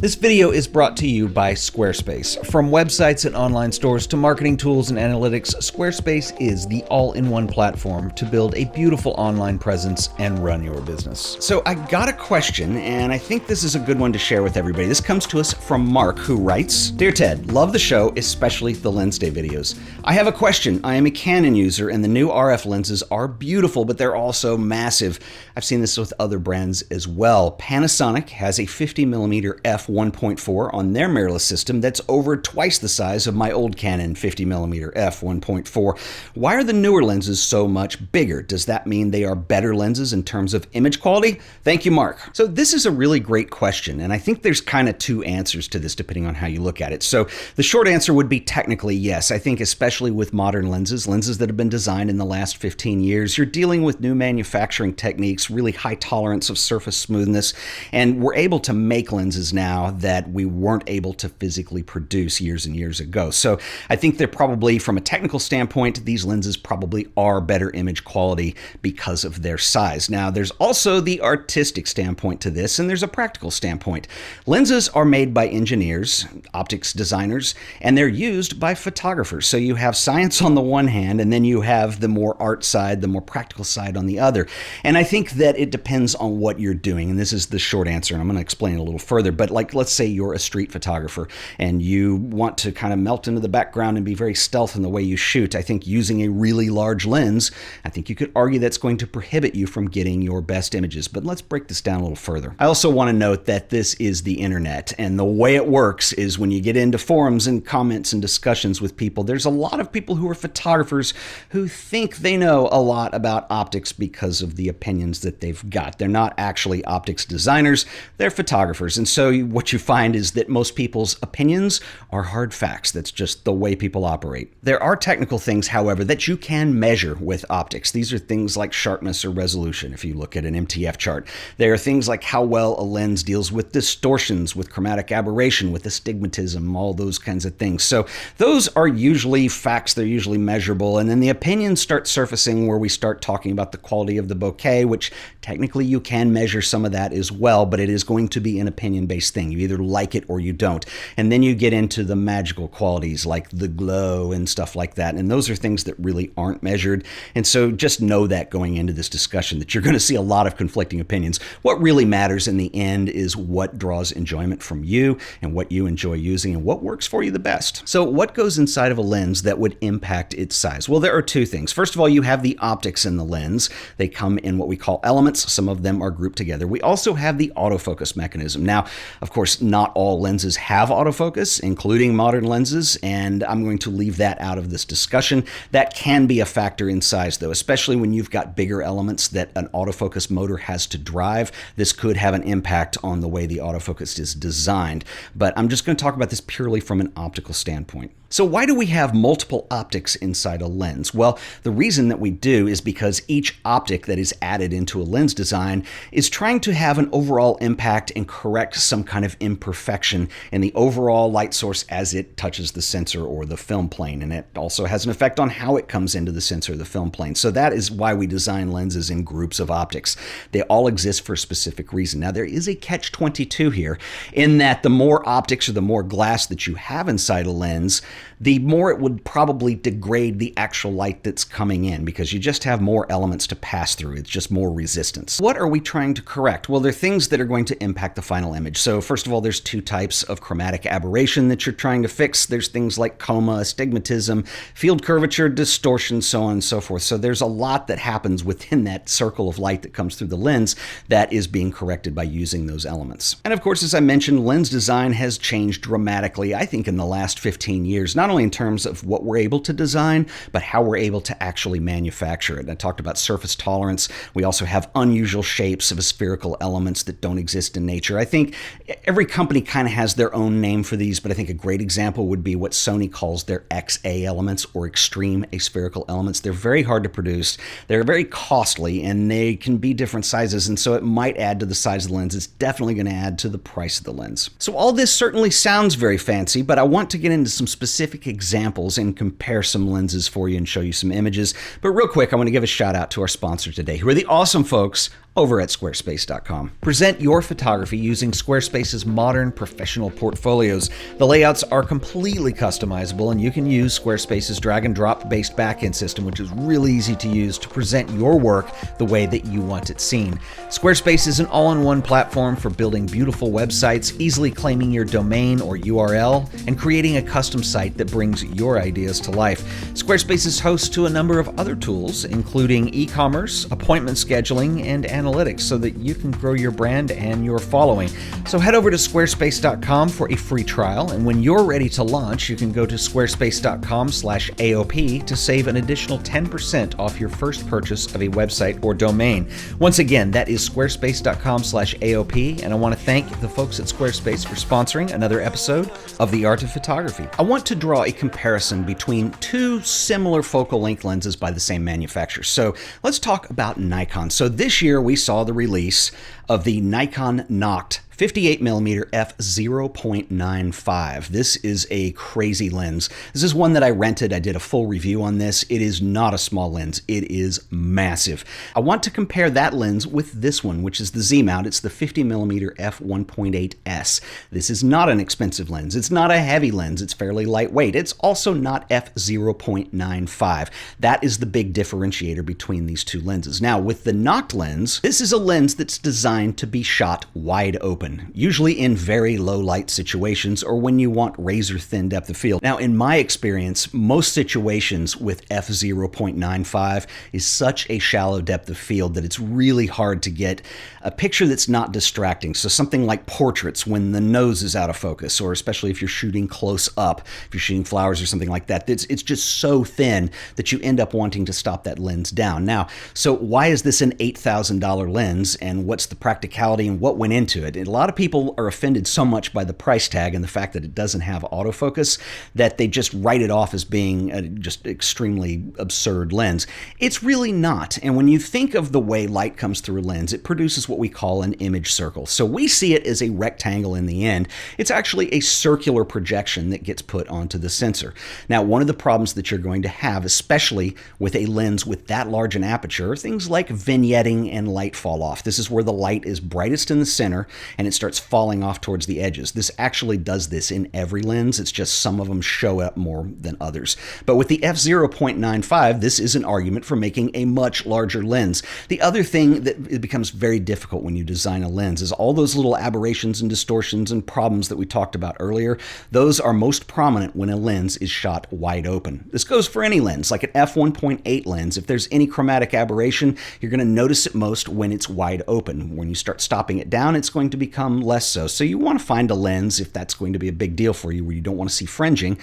This video is brought to you by Squarespace. From websites and online stores to marketing tools and analytics, Squarespace is the all-in-one platform to build a beautiful online presence and run your business. So I got a question, and I think this is a good one to share with everybody. This comes to us from Mark, who writes, "Dear Ted, love the show, especially the lens day videos. I have a question. I am a Canon user, and the new RF lenses are beautiful, but they're also massive. I've seen this with other brands as well. Panasonic has a 50mm f1.4 on their mirrorless system that's over twice the size of my old Canon 50mm f1.4. Why are the newer lenses so much bigger? Does that mean they are better lenses in terms of image quality? Thank you, Mark." So this is a really great question, and I think there's kind of two answers to this depending on how you look at it. So the short answer would be technically yes. I think especially with modern lenses that have been designed in the last 15 years, you're dealing with new manufacturing techniques, really high tolerance of surface smoothness, and we're able to make lenses now that we weren't able to physically produce years and years ago. So I think they're probably, from a technical standpoint, these lenses probably are better image quality because of their size. Now, there's also the artistic standpoint to this, and there's a practical standpoint. Lenses are made by engineers, optics designers, and they're used by photographers. So you have science on the one hand, and then you have the more art side, the more practical side on the other. And I think that it depends on what you're doing, and this is the short answer, and I'm going to explain it a little further. But like, let's say you're a street photographer and you want to kind of melt into the background and be very stealth in the way you shoot. I think using a really large lens, I think you could argue that's going to prohibit you from getting your best images. But let's break this down a little further. I also want to note that this is the internet, and the way it works is when you get into forums and comments and discussions with people, there's a lot of people who are photographers who think they know a lot about optics because of the opinions that they've got. They're not actually optics designers, they're photographers. And so what you find is that most people's opinions are hard facts. That's just the way people operate. There are technical things, however, that you can measure with optics. These are things like sharpness or resolution, if you look at an MTF chart. There are things like how well a lens deals with distortions, with chromatic aberration, with astigmatism, all those kinds of things. So those are usually facts. They're usually measurable. And then the opinions start surfacing where we start talking about the quality of the bokeh, which technically you can measure some of that as well, but it is going to be an opinion-based thing. You either like it or you don't. And then you get into the magical qualities like the glow and stuff like that. And those are things that really aren't measured. And so just know that going into this discussion that you're going to see a lot of conflicting opinions. What really matters in the end is what draws enjoyment from you and what you enjoy using and what works for you the best. So what goes inside of a lens that would impact its size? Well, there are two things. First of all, you have the optics in the lens. They come in what we call elements. Some of them are grouped together. We also have the autofocus mechanism. Now, of course, not all lenses have autofocus, including modern lenses, and I'm going to leave that out of this discussion. That can be a factor in size, though, especially when you've got bigger elements that an autofocus motor has to drive. This could have an impact on the way the autofocus is designed, but I'm just going to talk about this purely from an optical standpoint. So why do we have multiple optics inside a lens? Well, the reason that we do is because each optic that is added into a lens design is trying to have an overall impact and correct some kind of imperfection in the overall light source as it touches the sensor or the film plane. And it also has an effect on how it comes into the sensor or the film plane. So that is why we design lenses in groups of optics. They all exist for a specific reason. Now, there is a catch-22 here in that the more optics or the more glass that you have inside a lens, the more it would probably degrade the actual light that's coming in because you just have more elements to pass through. It's just more resistance. What are we trying to correct? Well, they're things that are going to impact the final image. So first of all, there's two types of chromatic aberration that you're trying to fix. There's things like coma, astigmatism, field curvature, distortion, so on and so forth. So there's a lot that happens within that circle of light that comes through the lens that is being corrected by using those elements. And of course, as I mentioned, lens design has changed dramatically, I think, in the last 15 years, not only in terms of what we're able to design, but how we're able to actually manufacture it. And I talked about surface tolerance. We also have unusual shapes of spherical elements that don't exist in nature. I think every company kind of has their own name for these, but I think a great example would be what Sony calls their XA elements or extreme aspherical elements. They're very hard to produce. They're very costly, and they can be different sizes, and so it might add to the size of the lens. It's definitely going to add to the price of the lens. So all this certainly sounds very fancy, but I want to get into some specific examples and compare some lenses for you and show you some images. But real quick, I want to give a shout out to our sponsor today, who are the awesome folks over at squarespace.com. Present your photography using Squarespace's modern professional portfolios. The layouts are completely customizable, and you can use Squarespace's drag and drop based backend system, which is really easy to use to present your work the way that you want it seen. Squarespace is an all-in-one platform for building beautiful websites, easily claiming your domain or URL, and creating a custom site that brings your ideas to life. Squarespace is host to a number of other tools, including e-commerce, appointment scheduling, and analytics, so that you can grow your brand and your following. So head over to squarespace.com for a free trial, and when you're ready to launch, you can go to squarespace.com/AOP to save an additional 10% off your first purchase of a website or domain. Once again, that is squarespace.com/AOP, and I want to thank the folks at Squarespace for sponsoring another episode of The Art of Photography. I want to draw a comparison between two similar focal length lenses by the same manufacturer. So let's talk about Nikon. So this year we saw the release of the Nikon Noct 58mm f/0.95. This is a crazy lens. This is one that I rented. I did a full review on this. It is not a small lens. It is massive. I want to compare that lens with this one, which is the Z mount. It's the 50mm f1.8s. This is not an expensive lens. It's not a heavy lens. It's fairly lightweight. It's also not f/0.95. That is the big differentiator between these two lenses. Now, with the Noct lens, this is a lens that's designed to be shot wide open, usually in very low light situations or when you want razor thin depth of field. Now, in my experience, most situations with f/0.95 is such a shallow depth of field that it's really hard to get a picture that's not distracting. So something like portraits when the nose is out of focus, or especially if you're shooting close up, if you're shooting flowers or something like that, it's just so thin that you end up wanting to stop that lens down. Now, so why is this an $8,000 lens, and what's the practicality and what went into it? A lot of people are offended so much by the price tag and the fact that it doesn't have autofocus that they just write it off as being a just extremely absurd lens. It's really not. And when you think of the way light comes through a lens, it produces what we call an image circle. So we see it as a rectangle in the end. It's actually a circular projection that gets put onto the sensor. Now, one of the problems that you're going to have, especially with a lens with that large an aperture, are things like vignetting and light fall off. This is where the light is brightest in the center and it starts falling off towards the edges. This actually does this in every lens. It's just some of them show up more than others. But with the f/0.95, this is an argument for making a much larger lens. The other thing that it becomes very difficult when you design a lens is all those little aberrations and distortions and problems that we talked about earlier. Those are most prominent when a lens is shot wide open. This goes for any lens, like an f1.8 lens. If there's any chromatic aberration, you're going to notice it most when it's wide open. When you start stopping it down, it's going to become less so. So you want to find a lens, if that's going to be a big deal for you, where you don't want to see fringing,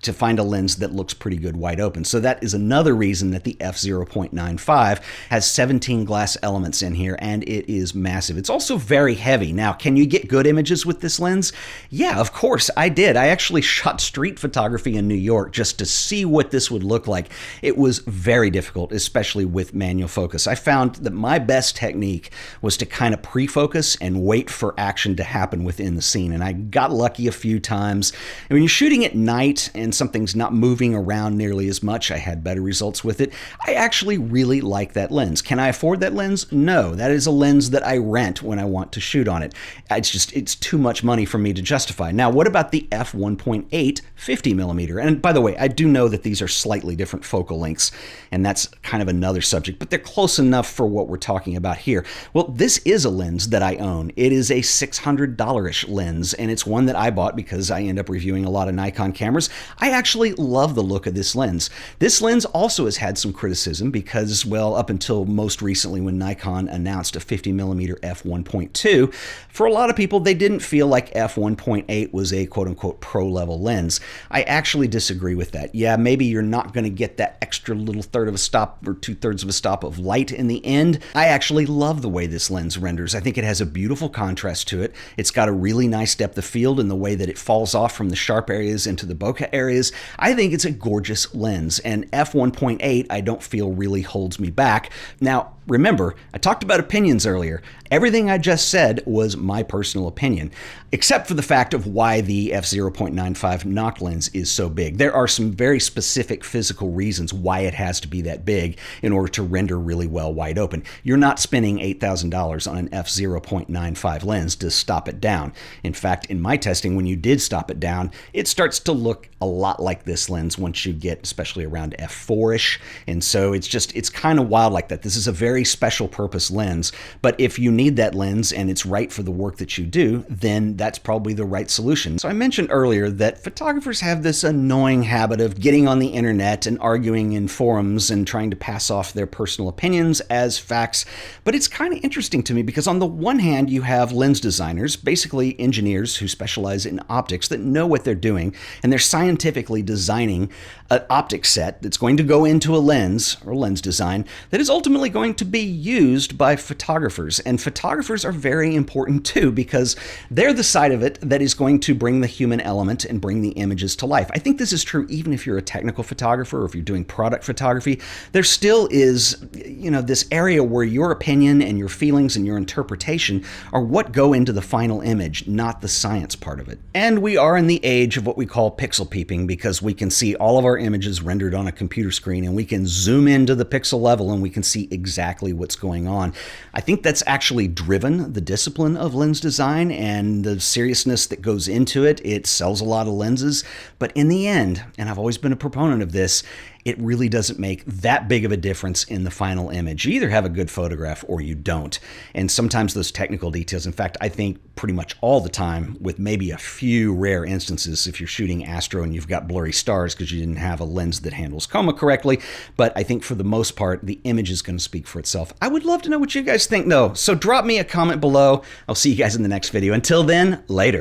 to find a lens that looks pretty good wide open. So that is another reason that the f/0.95 has 17 glass elements in here, and it is massive. It's also very heavy. Now, can you get good images with this lens? Yeah, of course, I did. I actually shot street photography in New York just to see what this would look like. It was very difficult, especially with manual focus. I found that my best technique was to kind of pre-focus and wait for action to happen within the scene, and I got lucky a few times. And when you're shooting at night and something's not moving around nearly as much, I had better results with it. I actually really like that lens. Can I afford that lens? No. That is a lens that I rent when I want to shoot on it. It's too much money for me to justify. Now, what about the f1.8 50mm? And by the way, I do know that these are slightly different focal lengths, and that's kind of another subject, but they're close enough for what we're talking about here. Well, this is a lens that I own. It is a $600-ish lens, and it's one that I bought because I end up reviewing a lot of Nikon cameras. I actually love the look of this lens. This lens also has had some criticism because, well, up until most recently when Nikon announced a 50mm f1.2, for a lot of people, they didn't feel like f1.8 was a quote-unquote pro-level lens. I actually disagree with that. Yeah, maybe you're not going to get that extra little third of a stop or 2/3 of a stop of light in the end. I actually love the way this lens renders. I think it has a beautiful contrast to it. It's got a really nice depth of field in the way that it falls off from the sharp areas into the bokeh areas. I think it's a gorgeous lens, and f1.8 I don't feel really holds me back. Now, Remember, I talked about opinions earlier. Everything I just said was my personal opinion, except for the fact of why the f/0.95 Noct lens is so big. There are some very specific physical reasons why it has to be that big in order to render really well wide open. You're not spending $8,000 on an f/0.95 lens to stop it down. In fact, in my testing, when you did stop it down, it starts to look a lot like this lens once you get especially around f4-ish. And so it's kind of wild like that. This is a very special purpose lens, but if you need that lens and it's right for the work that you do, then that's probably the right solution. So I mentioned earlier that photographers have this annoying habit of getting on the internet and arguing in forums and trying to pass off their personal opinions as facts. But it's kind of interesting to me because on the one hand, you have lens designers, basically engineers who specialize in optics that know what they're doing, and they're scientifically designing an optic set that's going to go into a lens or lens design that is ultimately going to be used by photographers. And photographers are very important too because they're the side of it that is going to bring the human element and bring the images to life. I think this is true even if you're a technical photographer or if you're doing product photography. There still is, this area where your opinion and your feelings and your interpretation are what go into the final image, not the science part of it. And we are in the age of what we call pixel peeping because we can see all of our images rendered on a computer screen and we can zoom into the pixel level and we can see exactly what's going on. I think that's actually driven the discipline of lens design and the seriousness that goes into it. It sells a lot of lenses, but in the end, and I've always been a proponent of this, it really doesn't make that big of a difference in the final image. You either have a good photograph or you don't. And sometimes those technical details, in fact, I think pretty much all the time, with maybe a few rare instances if you're shooting astro and you've got blurry stars because you didn't have a lens that handles chroma correctly. But I think for the most part, the image is going to speak for itself. I would love to know what you guys think though. So drop me a comment below. I'll see you guys in the next video. Until then, later.